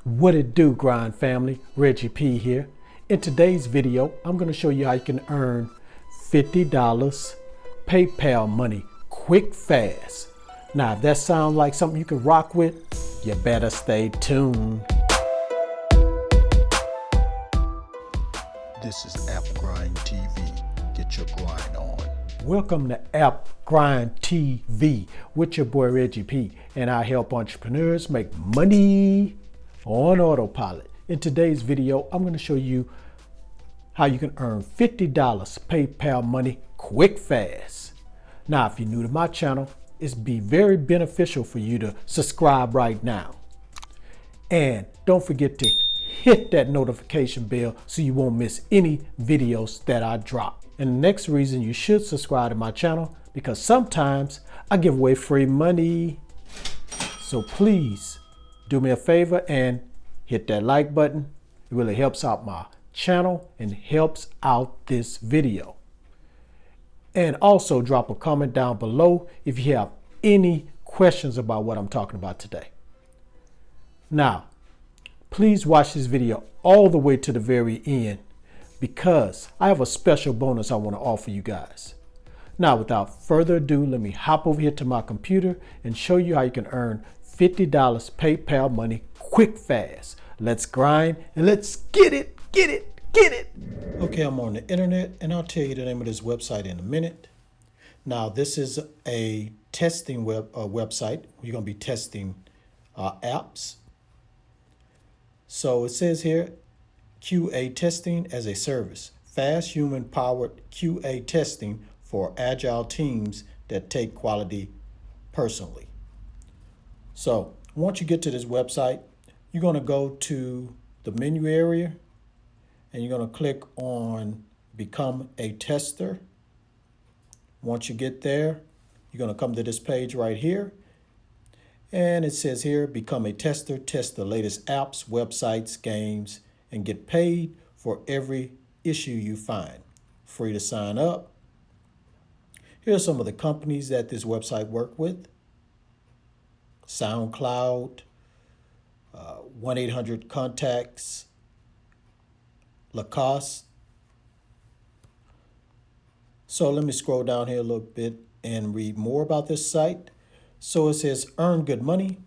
What it do, grind family? Reggie P here. In today's video, I'm going to show you how you can earn $50 PayPal money quick, fast. Now, if that sounds like something you can rock with, you better stay tuned. This is App Grind TV. Get your grind on. Welcome to App Grind TV with your boy Reggie P, and I help entrepreneurs make money on autopilot. In today's video, I'm going to show you how you can earn $50 PayPal money quick, fast. Now, if you're new to my channel, it's be very beneficial for you to subscribe right now. And don't forget to hit that notification bell so you won't miss any videos that I drop. And the next reason you should subscribe to my channel, because sometimes I give away free money. So please do me a favor and hit that like button. It really helps out my channel and helps out this video. And also drop a comment down below if you have any questions about what I'm talking about today. Now, please watch this video all the way to the very end, because I have a special bonus I want to offer you guys. Now, without further ado, let me hop over here to my computer and show you how you can earn $50 PayPal money quick, fast. Let's grind and let's get it. Okay, I'm on the internet and I'll tell you the name of this website in a minute. Now, this is a testing website. You're going to be testing apps. So it says here, QA testing as a service, fast human-powered QA testing for agile teams that take quality personally. So once you get to this website, you're going to go to the menu area and you're going to click on Become a Tester. Once you get there, you're going to come to this page right here. And it says here, Become a Tester, test the latest apps, websites, games, and get paid for every issue you find. Free to sign up. Here are some of the companies that this website works with. SoundCloud, 1-800-CONTACTS, Lacoste. So let me scroll down here a little bit and read more about this site. So it says, earn good money,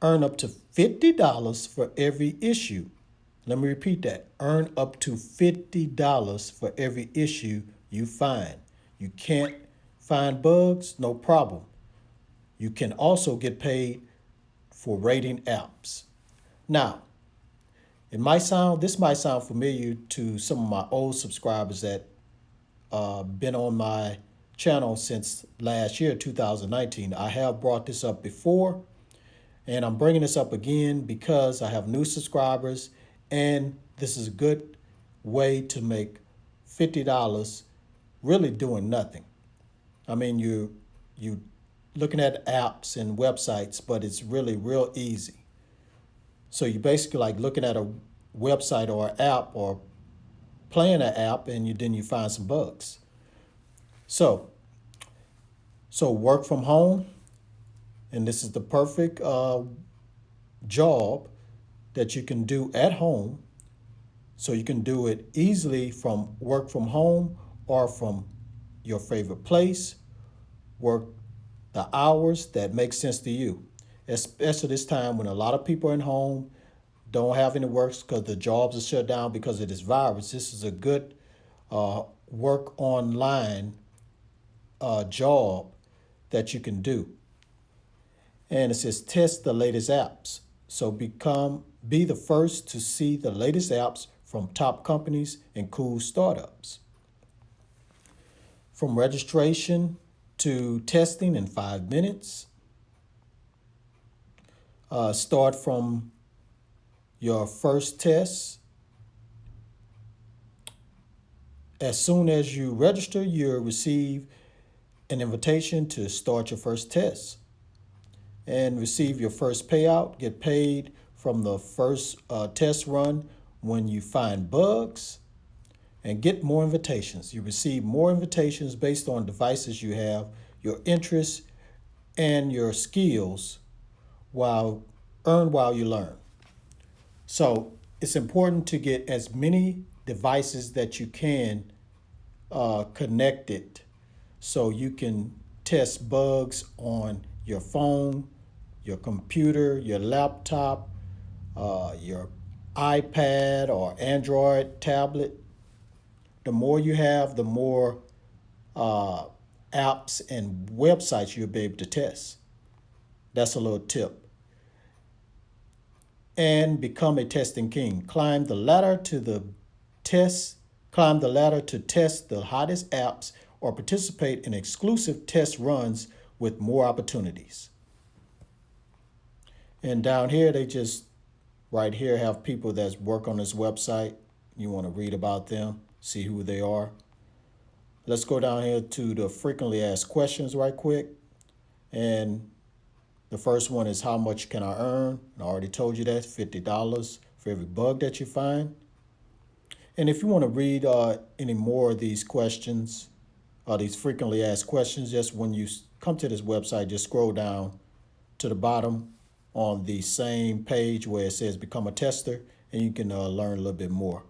earn up to $50 for every issue. Let me repeat that. Earn up to $50 for every issue you find. You can't find bugs? No problem. You can also get paid for rating apps. Now, this might sound familiar to some of my old subscribers that been on my channel since last year, 2019. I have brought this up before, and I'm bringing this up again because I have new subscribers, and this is a good way to make $50 really doing nothing. I mean, you looking at apps and websites, but it's really real easy. So you basically like looking at a website or an app or playing an app, and then you find some bugs. So work from home, and this is the perfect job that you can do at home. So you can do it easily from work from home or from your favorite place. Work the hours that make sense to you, especially this time when a lot of people are in home, don't have any work because the jobs are shut down because of this virus. This is a good work online job that you can do. And it says test the latest apps. So be the first to see the latest apps from top companies and cool startups. From registration to testing in 5 minutes. Start from your first test. As soon as you register, you'll receive an invitation to start your first test and receive your first payout. Get paid from the first test run when you find bugs, and get more invitations. You receive more invitations based on devices you have, your interests, and your skills while you learn. So it's important to get as many devices that you can connected so you can test bugs on your phone, your computer, your laptop, your iPad or Android tablet. The more you have, the more apps and websites you'll be able to test. That's a little tip. And become a testing king. Climb the ladder to test the hottest apps or participate in exclusive test runs with more opportunities. And down here, they just right here have people that work on this website. You want to read about them, see who they are. Let's go down here to the frequently asked questions right quick. And the first one is, how much can I earn? I already told you that, $50 for every bug that you find. And if you want to read any more of these questions, these frequently asked questions, just when you come to this website, just scroll down to the bottom on the same page where it says become a tester, and you can learn a little bit more.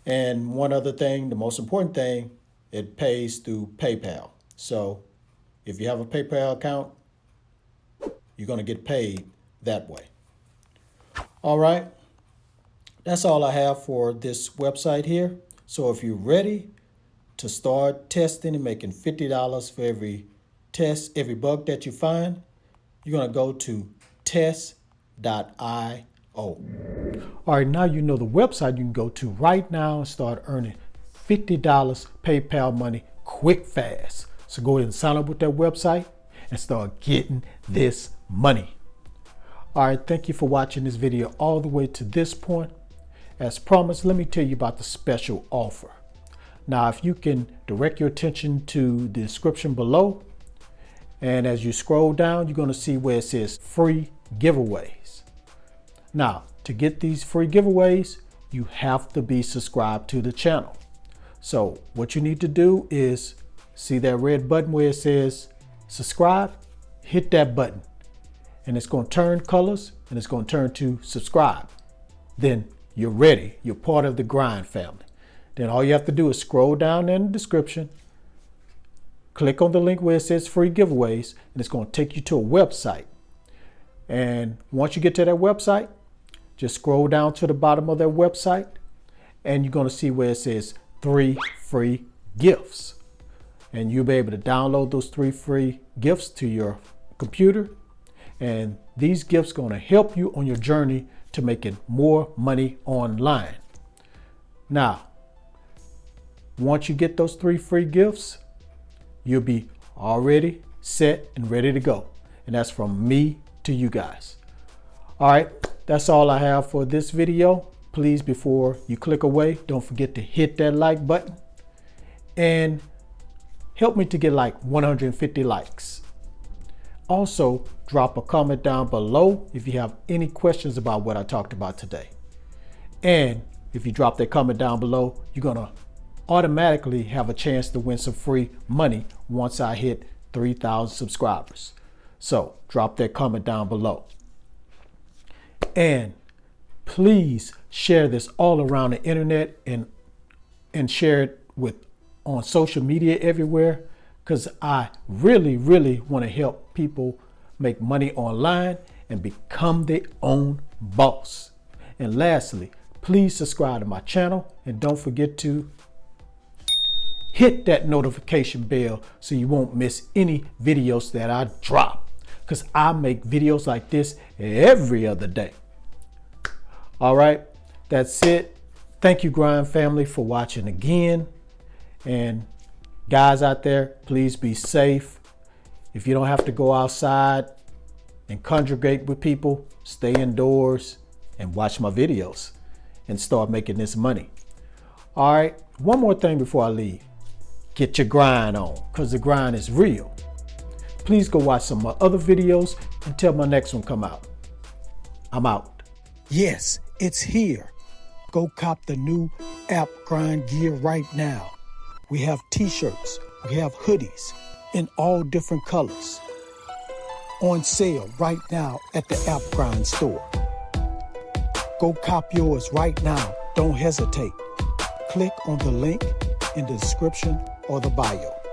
And one other thing, the most important thing, it pays through PayPal. So if you have a PayPal account, you're going to get paid that way. All right. That's all I have for this website here. So if you're ready to start testing and making $50 for every bug that you find, you're going to go to test.io. All right, now you know the website you can go to right now and start earning $50 PayPal money quick, fast. So go ahead and sign up with that website and start getting this money. All right, thank you for watching this video all the way to this point. As promised, let me tell you about the special offer. Now, if you can direct your attention to the description below, and as you scroll down, you're going to see where it says free giveaways. Now, to get these free giveaways, you have to be subscribed to the channel. So what you need to do is see that red button where it says subscribe, hit that button, and it's going to turn colors and it's going to turn to subscribe. Then you're ready. You're part of the grind family. Then all you have to do is scroll down in the description, click on the link where it says free giveaways, and it's going to take you to a website. And once you get to that website, just scroll down to the bottom of that website, and you're going to see where it says 3 free gifts. And you'll be able to download those 3 free gifts to your computer. And these gifts are going to help you on your journey to making more money online. Now, once you get those 3 free gifts, you'll be already set and ready to go. And that's from me to you guys. All right, that's all I have for this video. Please, before you click away, don't forget to hit that like button and help me to get like 150 likes. Also, drop a comment down below if you have any questions about what I talked about today. And if you drop that comment down below, you're gonna automatically have a chance to win some free money once I hit 3,000 subscribers. So drop that comment down below. And please share this all around the internet and share it on social media everywhere, because I really want to help people make money online and become their own boss. And lastly, please subscribe to my channel and don't forget to hit that notification bell so you won't miss any videos that I drop, because I make videos like this every other day. All right, that's it. Thank you, Grind family, for watching again. And guys out there, please be safe. If you don't have to go outside and congregate with people, stay indoors and watch my videos and start making this money. All right, one more thing before I leave. Get your grind on, because the grind is real. Please go watch some of my other videos until my next one come out. I'm out. Yes, it's here. Go cop the new app grind gear right now. We have t-shirts, we have hoodies in all different colors on sale right now at the App Grind store. Go cop yours right now. Don't hesitate. Click on the link in the description or the bio.